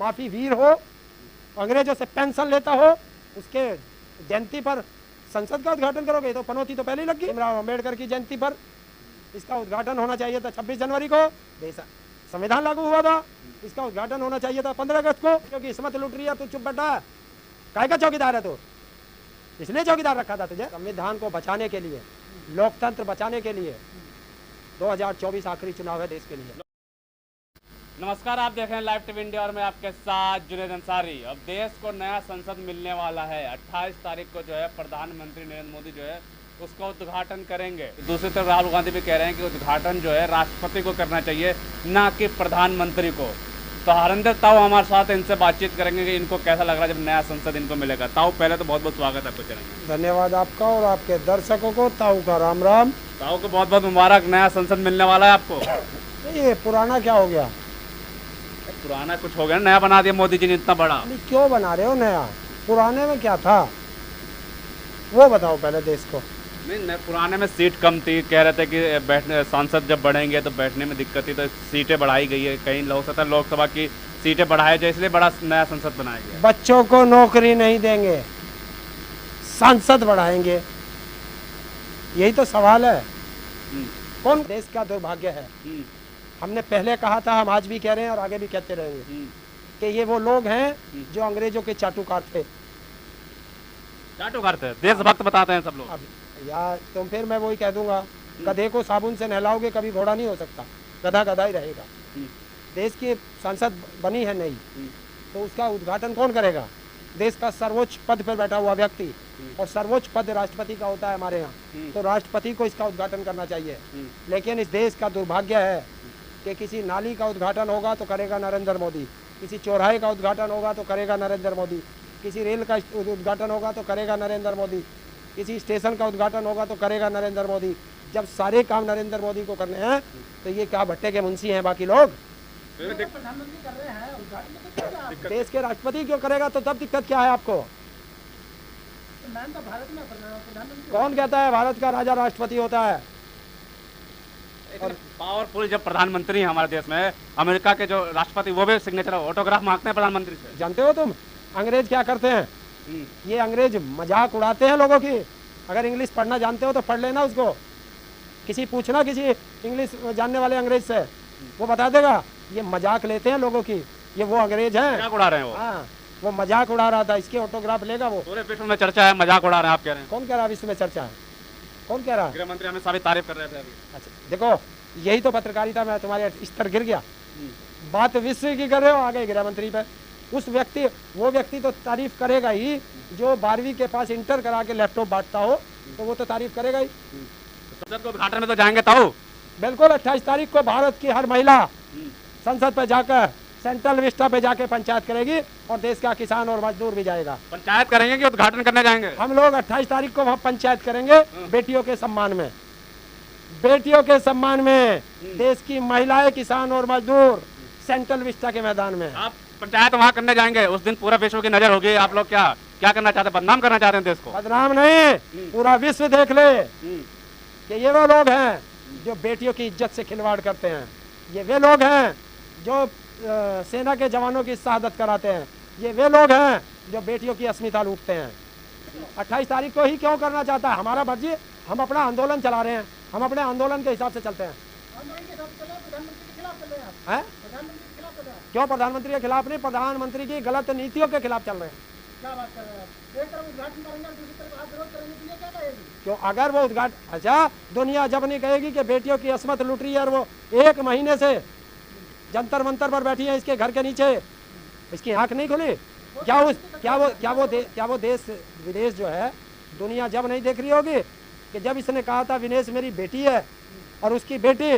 माफी वीर हो, अंग्रेजों से पेंशन लेता हो, उसके जयंती पर संसद का उद्घाटन करोगे? तो पनौती तो पहले ही लगी। भीमराव अम्बेडकर की जयंती पर इसका उद्घाटन होना चाहिए था 26 जनवरी को, देश संविधान लागू हुआ था। इसका उद्घाटन होना चाहिए था 15 अगस्त को, क्योंकि इसमत लूट रही है तू चुप बैठा है। काय का चौकीदार है तू? इसलिए चौकीदार रखा था तुझे। संविधान को बचाने के लिए, लोकतंत्र बचाने के लिए 2024 आखिरी चुनाव है देश के लिए। नमस्कार, आप देख रहे हैं लाइव टीवी इंडिया और मैं आपके साथ जुनेद अंसारी। अब देश को नया संसद मिलने वाला है। 28 तारीख को जो है प्रधानमंत्री नरेंद्र मोदी जो है उसका उद्घाटन करेंगे। दूसरी तरफ राहुल गांधी भी कह रहे हैं कि उद्घाटन जो है राष्ट्रपति को करना चाहिए, ना कि प्रधानमंत्री को। तो हरिंदर ताऊ हमारे साथ, इनसे बातचीत करेंगे कि इनको कैसा लग रहा है जब नया संसद इनको मिलेगा। ताऊ, पहले तो बहुत बहुत स्वागत है आपको चैनल में। धन्यवाद आपका और आपके दर्शकों को। ताऊ का राम राम। ताऊ को बहुत बहुत मुबारक, नया संसद मिलने वाला है आपको। ये पुराना क्या हो गया? पुराना कुछ हो गया, नया बना दिया मोदी जी ने इतना बड़ा। क्यों बना रहे हो नया? पुराने में क्या था वो बताओ पहले देश को। नहीं, पुराने में सीट कम थी, कह रहे थे कि बैठने सांसद जब बढ़ेंगे तो बैठने में दिक्कत थी, तो सीटें बढ़ाई गई है। कहीं लोकसभा की सीटें बढ़ाई जाए, इसलिए बड़ा नया संसद बनाया गया। बच्चों को नौकरी नहीं देंगे, सांसद बढ़ाएंगे, यही तो सवाल है। कौन? देश का दुर्भाग्य है। हमने पहले कहा था, हम आज भी कह रहे हैं और आगे भी कहते रहेंगे कि ये वो लोग हैं जो अंग्रेजों के चाटुकार थे। चाटुकार थे, देशभक्त बताते हैं सब लोग। अब यार तुम फिर मैं वही कह दूंगा, गधे को साबुन से नहलाओगे कभी घोड़ा नहीं हो सकता, गधा गधा ही रहेगा। देश की संसद बनी है नहीं, तो उसका उद्घाटन कौन करेगा? देश का सर्वोच्च पद पर बैठा हुआ व्यक्ति, और सर्वोच्च पद राष्ट्रपति का होता है हमारे यहाँ, तो राष्ट्रपति को इसका उद्घाटन करना चाहिए। लेकिन इस देश का दुर्भाग्य है कि किसी नाली का उद्घाटन होगा तो करेगा नरेंद्र मोदी, किसी चौराहे का उद्घाटन होगा तो करेगा नरेंद्र मोदी, किसी रेल का उद्घाटन होगा तो करेगा नरेंद्र मोदी, किसी स्टेशन का उद्घाटन होगा तो करेगा नरेंद्र मोदी। जब सारे काम नरेंद्र मोदी को करने हैं तो ये क्या भट्टे के मुंशी हैं बाकी लोग? प्रधानमंत्री कर रहे हैं उद्घाटन। देश के राष्ट्रपति क्यों करेगा? तो तब दिक्कत क्या है आपको? भारत में प्रधानमंत्री कौन कहता है भारत का राजा राष्ट्रपति होता है? और पावरफुल जब प्रधानमंत्री है हमारे देश में, अमेरिका के जो राष्ट्रपति वो भी सिग्नेचर ऑटोग्राफ मांगते हैं प्रधानमंत्री से। जानते हो तुम अंग्रेज क्या करते हैं? ये अंग्रेज मजाक उड़ाते हैं लोगों की। अगर इंग्लिश पढ़ना जानते हो तो पढ़ लेना उसको। किसी पूछना किसी इंग्लिश जानने वाले अंग्रेज से, वो बता देगा। ये मजाक लेते हैं लोगों की, ये वो अंग्रेज हैं। मजाक उड़ा रहे हैं वो। हाँ, वो मजाक उड़ा रहा था, इसके ऑटोग्राफ लेगा वो। पूरे विश्व में चर्चा है, मजाक उड़ा रहे हैं आप कह रहे हैं। कौन कह रहा है विश्व में चर्चा है? कौन कह रहा है? गृह मंत्री हमें सारी तारीफ कर रहे थे अभी। अच्छा देखो, यही तो पत्रकारिता में तुम्हारे स्तर गिर गया। बात विश्व की कर रहे हो, आ गए गृह मंत्री पे। वो व्यक्ति तो तारीफ करेगा ही जो 12वीं के पास इंटर करा के लैपटॉप बांटता हो, तो वो तो तारीफ करेगा ही। संसद के उद्घाटन में तो जाएंगे ताऊ? बिल्कुल, 28 तारीख को भारत की हर महिला संसद पे जाकर, सेंट्रल विस्टा पे जाके पंचायत करेगी, और देश का किसान और मजदूर भी जाएगा। पंचायत करेंगे कि उद्घाटन करने जाएंगे? हम लोग 28 तारीख को वहाँ पंचायत करेंगे, बेटियों के सम्मान में। बेटियों के सम्मान में देश की महिलाएं, किसान और मजदूर सेंट्रल विस्टा के मैदान में। आप पंचायत वहाँ करने जाएंगे, उस दिन पूरा विश्व की नजर होगी। आप लोग क्या क्या करना चाहते हैं? बदनाम करना चाहते हैं देश को? बदनाम नहीं, पूरा विश्व देख ले कि ये वो लोग हैं जो बेटियों की इज्जत से खिलवाड़ करते हैं। ये वे लोग हैं जो सेना के जवानों की शहादत कराते हैं। ये वे लोग हैं जो बेटियों की अस्मिता लूटते हैं। 28 तारीख को ही क्यों करना चाहता है? हमारा मर्जी, हम अपना आंदोलन चला रहे हैं, हम अपने आंदोलन के हिसाब से चलते हैं। हैं? क्यों प्रधानमंत्री के खिलाफ नहीं? प्रधानमंत्री की गलत नीतियों के खिलाफ चल रहे हैं। क्या बात कर रहे हैं? एक तरफ उद्घाटन करेंगे और दूसरी तरफ आप विरोध करेंगे, दुनिया क्या कहेगी? क्यों? अगर वो उद्घाटन, अच्छा दुनिया जब नहीं कहेगी कि बेटियों की अस्मत लूट रही है और वो 1 महीने से जंतर मंतर पर बैठी है इसके घर के नीचे, इसकी आंख नहीं खुली? क्या वो देश विदेश जो है, दुनिया जब नहीं देख रही होगी कि जब इसने कहा था विनेश मेरी बेटी है, और उसकी बेटी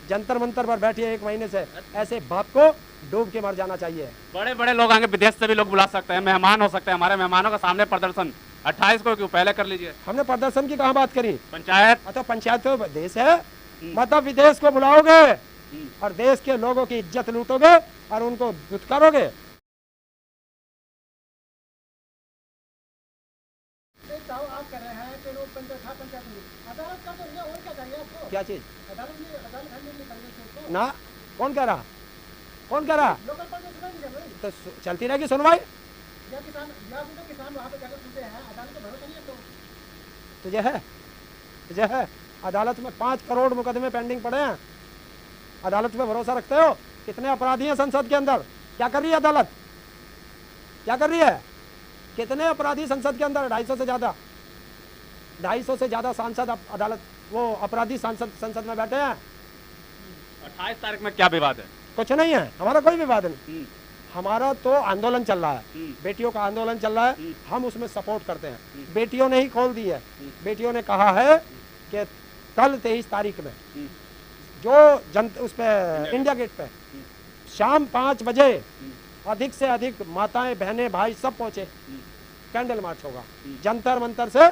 जंतर मंतर पर बैठी है 1 महीने से, ऐसे बाप को डूब के मर जाना चाहिए। बड़े बड़े लोग आएंगे, विदेश से भी लोग बुला सकते हैं, मेहमान हो सकते हैं। हमारे मेहमानों का सामने प्रदर्शन 28 को क्यों पहले कर लीजिए? हमने प्रदर्शन की कहाँ बात करी? पंचायत। तो पंचायत तो देश है, मतलब विदेश को बुलाओगे और देश के लोगों की इज्जत लूटोगे और उनको दुत्कारोगे। आप कर रहे हैं कि लोग पंचायत अदालत कर देंगे, और क्या चाहिए आपको? क्या चीज? अदालत में करेंगे ना, कौन कह रहा? कौन कह रहा? लोकल तो चलती रहेगी सुनवाई। या किसान वहाँ पे जाकर सुनते हैं, अदालत का भरोसा नहीं है तो तुझे है अदालत में 5 करोड़ मुकदमे पेंडिंग पड़े हैं, अदालत पे भरोसा रखते हो? कितने अपराधी हैं संसद के अंदर? क्या कर रही है अदालत? क्या कर रही है? कितने अपराधी संसद के अंदर? 250 से ज़्यादा, 250 से ज़्यादा सांसद अदालत वो अपराधी संसद में बैठे हैं। 28 तारीख में क्या विवाद है? कुछ नहीं है, हमारा कोई विवाद नहीं। हमारा तो आंदोलन चल रहा है, बेटियों का आंदोलन चल रहा है, हम उसमें सपोर्ट करते हैं। बेटियों ने ही खोल दी है, बेटियों ने कहा है कि कल 23 तारीख में जो उस पे इंडिया गेट पे शाम 5 बजे अधिक से अधिक माताएं बहनें भाई सब पहुंचे, कैंडल मार्च होगा जंतर मंतर से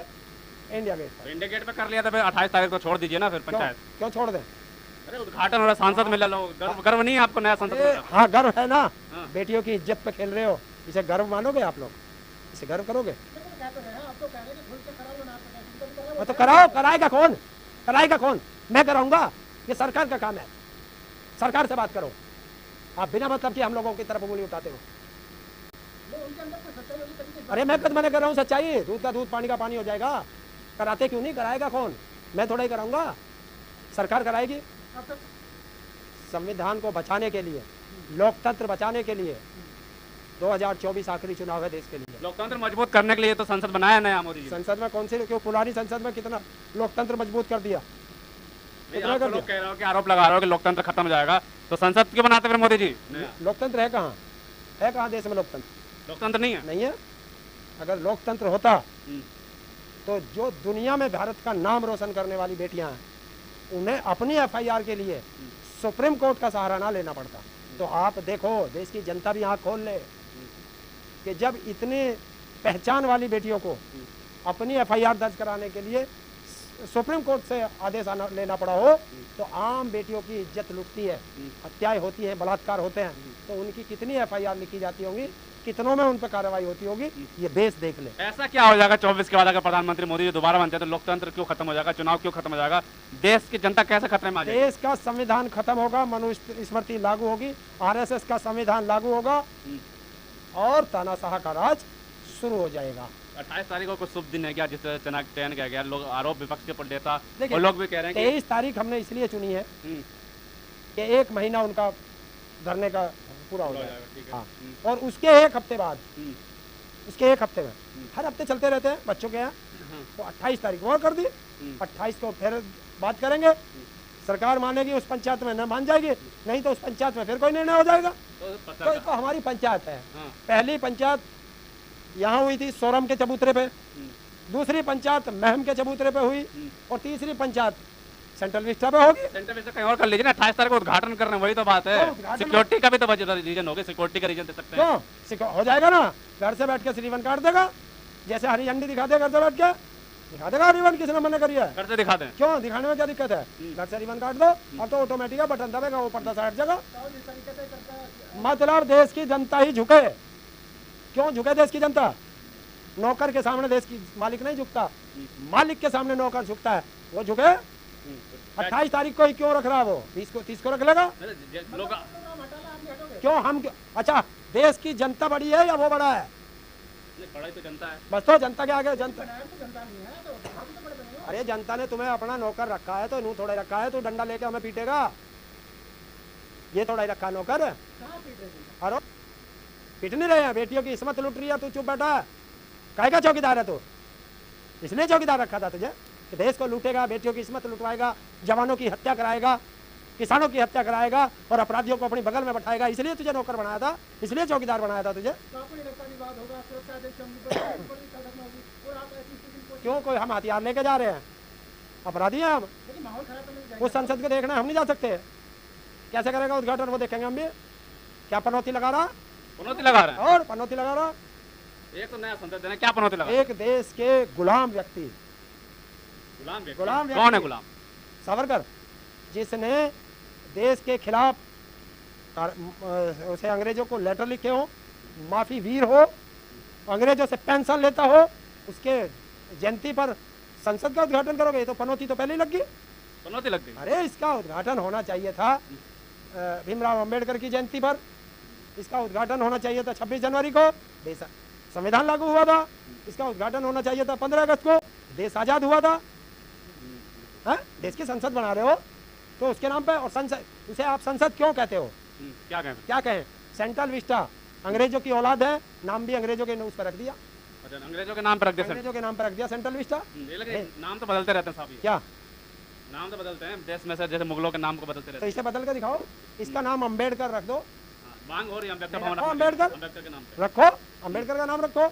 इंडिया गेट पर। इंडिया गेट पे कर लिया था, फिर 28 तारीख को छोड़ दीजिए ना फिर पंचायत। क्यों छोड़ दें? अरे उद्घाटन हो रहा, सांसद मिला लो, गर्व नहीं है आपको नया सांसद मिला? हाँ गर्व है ना, हाँ। बेटियों की इज्जत पे खेल रहे हो, इसे गर्व मानोगे आप लोग? इसे गर्व करोगे? तो कराओ, कराएगा कौन? कराएगा कौन? मैं कराऊंगा? ये सरकार का काम है, सरकार से बात करो। आप बिना मतलब कि हम लोगों की तरफ उंगली उठाते हो। अरे मैं कद मैंने कर रहा हूँ सच्चाई, दूध का दूध पानी का पानी हो जाएगा। कराते क्यों नहीं? कराएगा कौन? मैं थोड़ा ही कराऊंगा, सरकार कराएगी। संविधान को बचाने के लिए, लोकतंत्र बचाने के लिए 2024 आखिरी चुनाव है देश के लिए। लोकतंत्र मजबूत करने के लिए तो संसद बनाया नया मोदी जी। संसद में कौन सी, क्यों पुरानी संसद में कितना लोकतंत्र मजबूत कर दिया? आप लोग कह रहे हो कि आरोप लगा रहे हो कि लोकतंत्र खत्म हो जाएगा, तो संसद क्यों बनाते फिर मोदी जी? लोकतंत्र है कहाँ? है कहाँ देश में लोकतंत्र? लोकतंत्र नहीं है। नहीं है। अगर लोकतंत्र होता तो जो दुनिया में भारत का नाम रोशन करने वाली बेटियां हैं उन्हें अपनी एफआईआर के लिए सुप्रीम कोर्ट का सहारा ना लेना पड़ता। तो आप देखो, देश की जनता भी आँख खोल ले कि जब इतने पहचान वाली बेटियों को अपनी एफआईआर दर्ज कराने के लिए सुप्रीम कोर्ट से आदेश लेना पड़ा हो, तो आम बेटियों की इज्जत लुटती है, हत्याएं होती है, बलात्कार होते हैं, तो उनकी कितनी एफआईआर लिखी जाती होंगी, कितनों में उन पर कार्रवाई होती होगी, ये देश देख ले। ऐसा क्या हो जाएगा 24 के बाद अगर प्रधानमंत्री मोदी जी दोबारा बनते हैं, तो लोकतंत्र क्यों खत्म हो जाएगा, चुनाव क्यों खत्म हो जाएगा, देश की जनता कैसे खतरे में आ जाएगी? देश का संविधान खत्म होगा, मनुस्मृति लागू होगी, आरएसएस का संविधान लागू होगा और तानाशाह का राज शुरू हो जाएगा। 28 तारीख को कुछ शुभ दिन है क्या जिस चयन किया गया? लोग आरोप विपक्ष के ऊपर देता और लोग भी कह रहे हैं 23 तारीख हमने इसलिए चुनी है कि 1 महीना उनका धरने का पूरा हो जाएगा। हाँ, और उसके 1 हफ्ते बाद, उसके 1 हफ्ते में हर हफ्ते चलते रहते हैं बच्चों के यहाँ, तो 28 तारीख और कर दी, 28 को फिर बात करेंगे, सरकार मानेगी उस पंचायत में, न मान जाएगी, नहीं तो उस पंचायत में फिर कोई निर्णय हो जाएगा। तो हमारी पंचायत है, पहली पंचायत यहाँ हुई थी सोरम के चबूतरे पे, दूसरी पंचायत महम के चबूतरे पे हुई और तीसरी पंचायत सेंट्रल विस्टा पे होगी। सेंट्रल विस्टा कहीं और कर लीजिए ना, 28 तारीख को उद्घाटन कर रहे हैं, वही तो बात है। सिक्योरिटी का भी तो रीजन होगा, सिक्योरिटी का रीजन दे सकते हैं। क्यों हो जाएगा ना, घर से बैठ के श्रीवन काट देगा, जैसे हरी झंडी दिखा दे, घर से बैठ के दिखा देगा रिवन, किसने मना करिए? घर से दिखा दें। क्यों दिखाने में क्या दिक्कत है? घर से रिवन काट दो, अब तो ऑटोमेटिक बटन दबेगा, वो पर्दा से हट जाएगा। मतलब देश की जनता ही झुके। क्यों झुके देश की जनता? नौकर के सामने देश की मालिक नहीं झुकता, मालिक के सामने नौकर झुकता है, वो झुके। 28 तारीख को ही क्यों रख रहा है वो? 30 को रख लेगा। क्यों हम अच्छा, देश की जनता बड़ी है या वो बड़ा है? बड़ा तो जनता है। बस तो जनता के आगे जनता। अरे जनता ने तुम्हें अपना नौकर रखा है, तो नू थोड़ा रखा है, तो डंडा लेके हमें पीटेगा? ये थोड़ा ही रखा नौकर। अरे पीट नहीं रहे हैं, बेटियों की इस्मत लुट रही है, तू चुप बैठा है। काय का चौकीदार है तू? इसलिए चौकीदार रखा था तुझे कि देश को लूटेगा, बेटियों की इस्मत लुटवाएगा, जवानों की हत्या कराएगा, किसानों की हत्या कराएगा और अपराधियों को अपनी बगल में बैठाएगा। इसलिए तुझे नौकर बनाया था, इसलिए चौकीदार बनाया था तुझे। क्यों कोई हम हथियार लेके जा रहे हैं? अपराधी हैं हम। उस संसद को देखना हम नहीं जा सकते। कैसे करेगा उद्घाटन, वो देखेंगे हम भी। क्या पनौती लगा रहा? पनौती लगा रहा है। और पनौती लगा रहा, एक तो नया संसद देना, क्या पनौती लगा? एक देश के गुलाम व्यक्ति। गुलाम कौन है? गुलाम सावरकर, जिसने देश के खिलाफ उसे अंग्रेजों को लेटर लिखे हो, माफी वीर हो, अंग्रेजों से पेंशन लेता हो, उसके जयंती पर संसद का उद्घाटन करोगे? तो पनौती तो पहले ही लग गई। पनौती लग गई। अरे इसका उद्घाटन होना चाहिए था भीमराव अंबेडकर की जयंती पर, इसका उद्घाटन होना चाहिए था 26 जनवरी को, देश संविधान लागू हुआ था। इसका उद्घाटन होना चाहिए था 15 अगस्त को, देश आज़ाद हुआ था। देश की संसद बना रहे हो तो उसके नाम पे, और संसद, उसे आप संसद क्यों कहते हो? क्या कहें? सेंट्रल विस्टा अंग्रेजों की औलाद है, नाम भी अंग्रेजों के उस पर रख दिया। अच्छा, अंग्रेजों के नाम पर रख दिया, अंग्रेजों के नाम पर रख दिया सेंट्रल विस्टा। नाम तो बदलते रहते हैं साहब, ये क्या नाम तो बदलते हैं देश में से, जैसे मुगलों के नाम को बदलते तो रहते हैं। इसे बदल कर दिखाओ। इसका नाम अम्बेडकर रख दो, मांग हो रही है अम्बेडकर भवन, रखो अम्बेडकर, अम्बेडकर के नाम पे रखो अम्बेडकर का नाम रखो,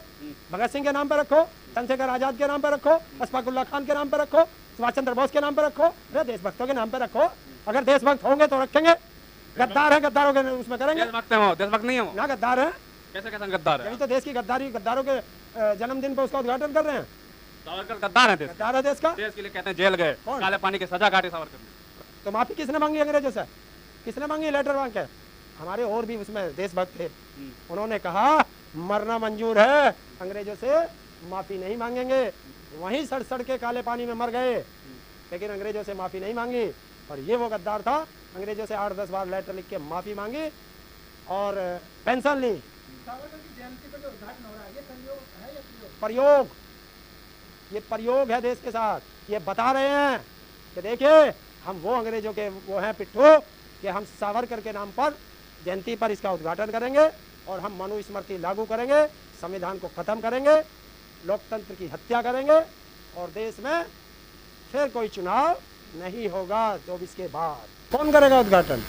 भगत सिंह के नाम पर रखो, चंद्रशेखर आजाद के नाम पर रखो, अशफाकुल्ला खान के नाम पर रखो, सुभाष चंद्र बोस के नाम पर रखो, अरे देशभक्तों के नाम पर रखो। अगर देशभक्त होंगे तो रखेंगे, गद्दार है गद्दारों के उसमें करेंगे देशभक्त हो, देशभक्त नहीं हो ना, गद्दार है। कैसे कैसे गद्दार है? यही तो देश की गद्दारी, गद्दारों के जन्मदिन पर उसका उद्घाटन कर रहे हैं। सावरकर गद्दार है, गद्दार है देश का। देश के लिए कहते हैं जेल गए, कौन? काले पानी की सजा काटी सावरकर ने। तो माफी किसने मांगी अंग्रेजों से? किसने मांगी लेटर मांग के? हमारे और भी उसमें देशभक्त थे, उन्होंने कहा मरना मंजूर है, अंग्रेजों से माफी नहीं मांगेंगे। वहीं सड़ सड़ के काले पानी में मर गए, लेकिन अंग्रेजों से माफी नहीं मांगी। और ये वो गद्दार था, अंग्रेजों से 8-10 बार लेटर लिख के माफी मांगी और पेंशन ली। सावरकर की जयंती पर जो उद्घाटन हो रहा है, ये संयोग है या प्रयोग? प्रयोग, ये प्रयोग है देश के साथ। ये बता रहे हैं कि देखिए हम वो अंग्रेजों के वो हैं पिट्ठू कि हम सावरकर के नाम पर जयंती पर इसका उद्घाटन करेंगे और हम मनुस्मृति लागू करेंगे, संविधान को खत्म करेंगे, लोकतंत्र की हत्या करेंगे और देश में फिर कोई चुनाव नहीं होगा 24 के बाद। कौन करेगा उद्घाटन?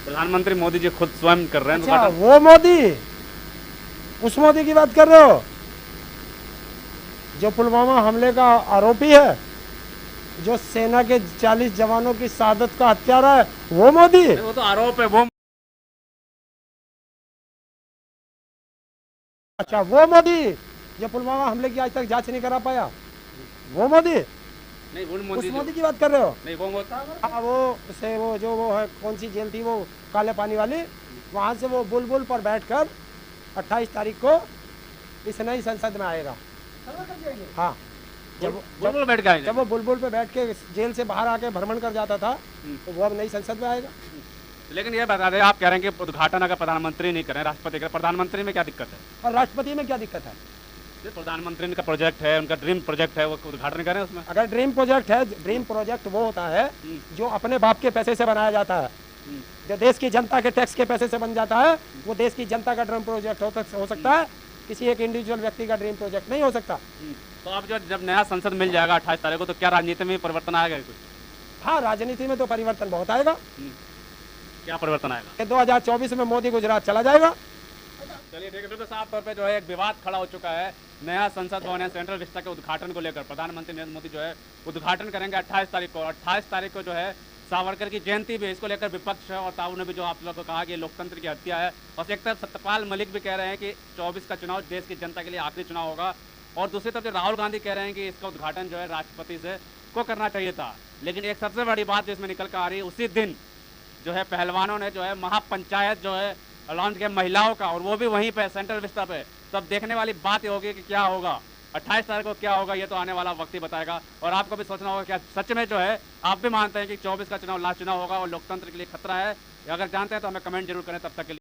प्रधानमंत्री मोदी जी खुद स्वयं कर रहे हैं अच्छा, उद्घाटन। वो मोदी, उस मोदी की बात कर रहे हो जो पुलवामा हमले का आरोपी है, जो सेना के 40 जवानों की शहादत का हत्यारा है, वो मोदी? वो तो आरोप है, वो अच्छा, वो मोदी जो पुलवामा हमले की आज तक जांच नहीं करा पाया, वो मोदी? नहीं, वो उस मोदी मोदी की बात कर रहे हो? नहीं, वो मोदी हाँ, वो से वो जो वो है, कौन सी जेल थी वो काले पानी वाली, वहाँ से वो बुलबुल पर बैठकर 28 तारीख को इस नई संसद में आएगा। सावरकर जाएंगे? हाँ, बुलबुल बैठ गए। जब वो बुलबुल पे बैठ के जेल से बाहर आके भ्रमण कर जाता था, तो वो अब नई संसद में आएगा। लेकिन ये बता दें, आप कह रहे हैं कि उद्घाटन अगर प्रधानमंत्री नहीं करें, राष्ट्रपति करें, प्रधानमंत्री में क्या दिक्कत है? और राष्ट्रपति में क्या दिक्कत है? ये प्रधानमंत्री का प्रोजेक्ट है, उनका ड्रीम प्रोजेक्ट है, वो उद्घाटन करें उसमें। अगर ड्रीम प्रोजेक्ट है, ड्रीम प्रोजेक्ट वो होता है जो अपने बाप के पैसे से बनाया जाता है, जो देश की जनता के टैक्स के पैसे से बन जाता है, वो देश की जनता का ड्रीम प्रोजेक्ट हो सकता है, किसी एक इंडिविजुअल व्यक्ति का ड्रीम प्रोजेक्ट नहीं हो सकता। तो अब जब नया संसद मिल जाएगा 28 तारीख को, तो क्या राजनीति में परिवर्तन आएगा कुछ? हाँ, राजनीति में तो परिवर्तन बहुत आएगा। क्या परिवर्तन आएगा? कि 2024 में मोदी गुजरात चला जाएगा। चलिए ठीक है, बिल्कुल साफ तौर पे जो है एक विवाद खड़ा हो चुका है नया संसद भवन है सेंट्रल विस्टा के उद्घाटन को लेकर। प्रधानमंत्री नरेंद्र मोदी जो है उद्घाटन करेंगे 28 तारीख को। 28 तारीख को जो है सावरकर की जयंती भी, इसको लेकर विपक्ष और ताऊ ने भी जो आप लोगों को कहा कि लोकतंत्र की हत्या है, और एक तरफ सत्यपाल मलिक भी कह रहे हैं कि 24 का चुनाव देश की जनता के लिए आखिरी चुनाव होगा, और दूसरी तरफ जो राहुल गांधी कह रहे हैं कि इसका उद्घाटन जो है राष्ट्रपति से को करना चाहिए था। लेकिन एक सबसे बड़ी बात जो इसमें निकल कर आ रही है, उसी दिन जो है पहलवानों ने जो है महापंचायत जो है लॉन्च किया महिलाओं का, और वो भी वहीं पे सेंट्रल विस्टा पे। तब देखने वाली बात ये होगी कि क्या होगा 28 तारीख को, क्या होगा ये तो आने वाला वक्त ही बताएगा। और आपको भी सोचना होगा क्या सच में जो है आप भी मानते हैं कि 24 का चुनाव लास्ट चुनाव होगा और लोकतंत्र के लिए खतरा है? अगर जानते हैं तो हमें कमेंट जरूर करें। तब तक के लिए